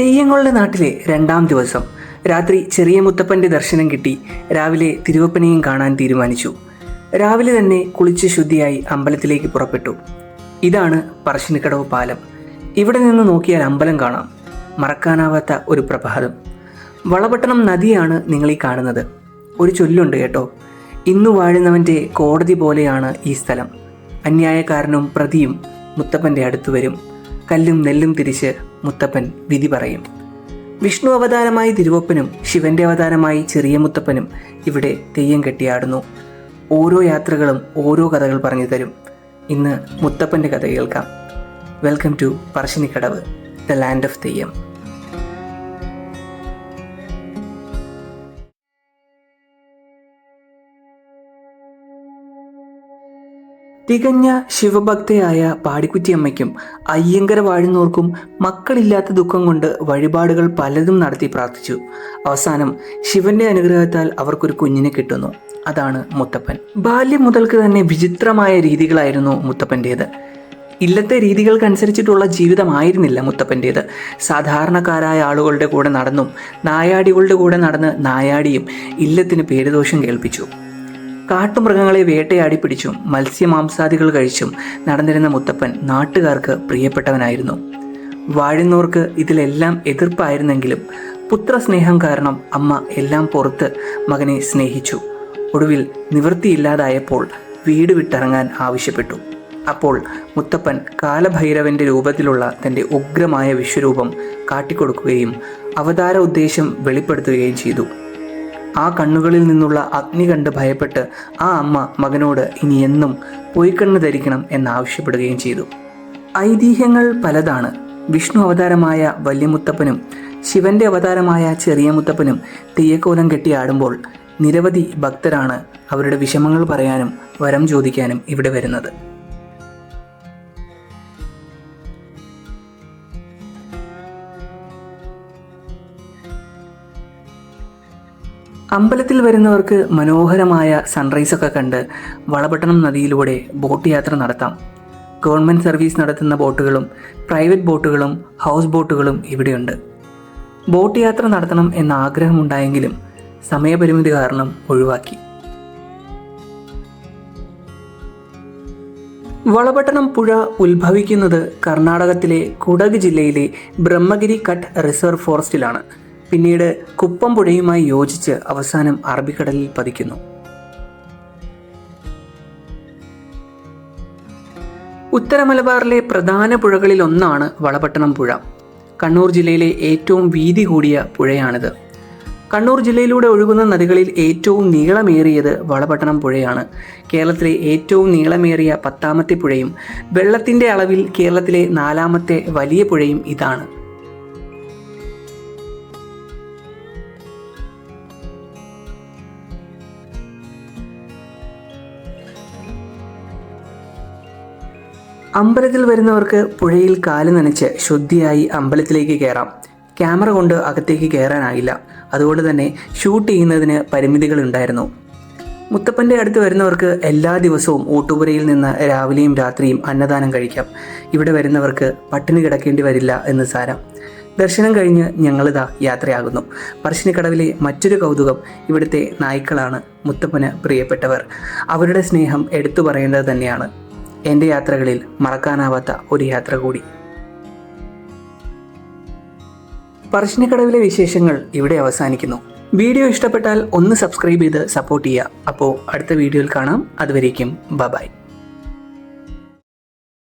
തെയ്യങ്ങളുടെ നാട്ടിലെ രണ്ടാം ദിവസം രാത്രി ചെറിയ മുത്തപ്പൻ്റെ ദർശനം കിട്ടി. രാവിലെ തിരുവപ്പനെയും കാണാൻ തീരുമാനിച്ചു. രാവിലെ തന്നെ കുളിച്ച് ശുദ്ധിയായി അമ്പലത്തിലേക്ക് പുറപ്പെട്ടു. ഇതാണ് പറശ്ശിനിക്കടവ് പാലം. ഇവിടെ നിന്ന് നോക്കിയാൽ അമ്പലം കാണാം. മറക്കാനാവാത്ത ഒരു പ്രഭാതം. വളപട്ടണം നദിയാണ് നിങ്ങളീ കാണുന്നത്. ഒരു ചൊല്ലുണ്ട് കേട്ടോ, ഇന്നു വാഴുന്നവൻ്റെ കോടതി പോലെയാണ് ഈ സ്ഥലം. അന്യായക്കാരനും പ്രതിയും മുത്തപ്പൻ്റെ അടുത്തു വരും. കല്ലും നെല്ലും തിരിച്ച് മുത്തപ്പൻ വിധി പറയും. വിഷ്ണു അവതാരമായി തിരുവപ്പനും ശിവന്റെ അവതാരമായി ചെറിയ മുത്തപ്പനും ഇവിടെ തെയ്യം കെട്ടിയാടുന്നു. ഓരോ യാത്രകളും ഓരോ കഥകൾ പറഞ്ഞു തരും. ഇന്ന് മുത്തപ്പൻ്റെ കഥ കേൾക്കാം. Welcome to Parassinikkadavu, the land of theyyam. തികഞ്ഞ ശിവഭക്തയായ പാടിക്കുറ്റിയമ്മയ്ക്കും അയ്യങ്കര വാഴുന്നവർക്കും മക്കളില്ലാത്ത ദുഃഖം കൊണ്ട് വഴിപാടുകൾ പലതും നടത്തി പ്രാർത്ഥിച്ചു. അവസാനം ശിവന്റെ അനുഗ്രഹത്താൽ അവർക്കൊരു കുഞ്ഞിനെ കിട്ടുന്നു. അതാണ് മുത്തപ്പൻ. ബാല്യം മുതൽക്ക് തന്നെ വിചിത്രമായ രീതികളായിരുന്നു മുത്തപ്പൻ്റേത്. ഇല്ലത്തെ രീതികൾക്കനുസരിച്ചിട്ടുള്ള ജീവിതമായിരുന്നില്ല മുത്തപ്പൻ്റേത്. സാധാരണക്കാരായ ആളുകളുടെ കൂടെ നടന്നും നായാടികളുടെ കൂടെ നടന്ന് നായാടിയും ഇല്ലത്തിന് പേരുദോഷം കേൾപ്പിച്ചു. കാട്ടുമൃഗങ്ങളെ വേട്ടയാടി പിടിച്ചും മത്സ്യമാംസാദികൾ കഴിച്ചും നടന്നിരുന്ന മുത്തപ്പൻ നാട്ടുകാർക്ക് പ്രിയപ്പെട്ടവനായിരുന്നു. വാഴുന്നവർക്ക് ഇതിലെല്ലാം എതിർപ്പായിരുന്നെങ്കിലും പുത്രസ്നേഹം കാരണം അമ്മ എല്ലാം പുറത്ത് മകനെ സ്നേഹിച്ചു. ഒടുവിൽ നിവൃത്തിയില്ലാതായപ്പോൾ വീട് വിട്ടിറങ്ങാൻ ആവശ്യപ്പെട്ടു. അപ്പോൾ മുത്തപ്പൻ കാലഭൈരവന്റെ രൂപത്തിലുള്ള തൻ്റെ ഉഗ്രമായ വിശ്വരൂപം കാട്ടിക്കൊടുക്കുകയും അവതാര ഉദ്ദേശം വെളിപ്പെടുത്തുകയും ചെയ്തു. ആ കണ്ണുകളിൽ നിന്നുള്ള അഗ്നി കണ്ട് ഭയപ്പെട്ട് ആ അമ്മ മകനോട് ഇനി എന്നും പൊയ്ക്കണ്ണ് ധരിക്കണം എന്നാവശ്യപ്പെടുകയും ചെയ്തു. ഐതിഹ്യങ്ങൾ പലതാണ്. വിഷ്ണു അവതാരമായ വല്യമുത്തപ്പനും ശിവന്റെ അവതാരമായ ചെറിയ മുത്തപ്പനും തെയ്യക്കോലം കെട്ടിയാടുമ്പോൾ നിരവധി ഭക്തരാണ് അവരുടെ വിഷമങ്ങൾ പറയാനും വരം ചോദിക്കാനും ഇവിടെ വരുന്നത്. അമ്പലത്തിൽ വരുന്നവർക്ക് മനോഹരമായ സൺറൈസൊക്കെ കണ്ട് വളപട്ടണം നദിയിലൂടെ ബോട്ട് യാത്ര നടത്താം. ഗവൺമെൻറ് സർവീസ് നടത്തുന്ന ബോട്ടുകളും പ്രൈവറ്റ് ബോട്ടുകളും ഹൗസ് ബോട്ടുകളും ഇവിടെയുണ്ട്. ബോട്ട് യാത്ര നടത്തണം എന്ന ആഗ്രഹമുണ്ടായെങ്കിലും സമയപരിമിതി കാരണം ഒഴിവാക്കി. വളപട്ടണം പുഴ ഉത്ഭവിക്കുന്നത് കർണാടകത്തിലെ കുടക് ജില്ലയിലെ ബ്രഹ്മഗിരി കട്ട് റിസർവ് ഫോറസ്റ്റിലാണ്. പിന്നീട് കുപ്പം പുഴയുമായി യോജിച്ച് അവസാനം അറബിക്കടലിൽ പതിക്കുന്നു. ഉത്തര മലബാറിലെ പ്രധാന പുഴകളിൽ ഒന്നാണ് വളപട്ടണം പുഴ. കണ്ണൂർ ജില്ലയിലെ ഏറ്റവും വീതി കൂടിയ പുഴയാണിത്. കണ്ണൂർ ജില്ലയിലൂടെ ഒഴുകുന്ന നദികളിൽ ഏറ്റവും നീളമേറിയത് വളപട്ടണം പുഴയാണ്. കേരളത്തിലെ ഏറ്റവും നീളമേറിയ 10ാമത്തെ പുഴയും വെള്ളത്തിൻ്റെ അളവിൽ കേരളത്തിലെ 4ാമത്തെ വലിയ പുഴയും ഇതാണ്. അമ്പലത്തിൽ വരുന്നവർക്ക് പുഴയിൽ കാല് നനച്ച് ശുദ്ധിയായി അമ്പലത്തിലേക്ക് കയറാം. ക്യാമറ കൊണ്ട് അകത്തേക്ക് കയറാനായില്ല. അതുകൊണ്ട് തന്നെ ഷൂട്ട് ചെയ്യുന്നതിന് പരിമിതികളുണ്ടായിരുന്നു. മുത്തപ്പൻ്റെ അടുത്ത് വരുന്നവർക്ക് എല്ലാ ദിവസവും ഊട്ടുപുരയിൽ നിന്ന് രാവിലെയും രാത്രിയും അന്നദാനം കഴിക്കാം. ഇവിടെ വരുന്നവർക്ക് പട്ടിണി കിടക്കേണ്ടി വരില്ല എന്ന് സാരം. ദർശനം കഴിഞ്ഞ് ഞങ്ങളിതാ യാത്രയാകുന്നു. പറശ്ശിനിക്കടവിലെ മറ്റൊരു കൗതുകം ഇവിടുത്തെ നായ്ക്കളാണ്. മുത്തപ്പന് പ്രിയപ്പെട്ടവർ. അവരുടെ സ്നേഹം എടുത്തു പറയേണ്ടത് തന്നെയാണ്. എൻ്റെ യാത്രകളിൽ മറക്കാനാവാത്ത ഒരു യാത്ര കൂടി. പറശ്ശിനിക്കടവിലെ വിശേഷങ്ങൾ ഇവിടെ അവസാനിക്കുന്നു. വീഡിയോ ഇഷ്ടപ്പെട്ടാൽ ഒന്ന് സബ്സ്ക്രൈബ് ചെയ്ത് സപ്പോർട്ട് ചെയ്യുക. അപ്പോൾ അടുത്ത വീഡിയോയിൽ കാണാം. അതുവരേക്കും ബൈ.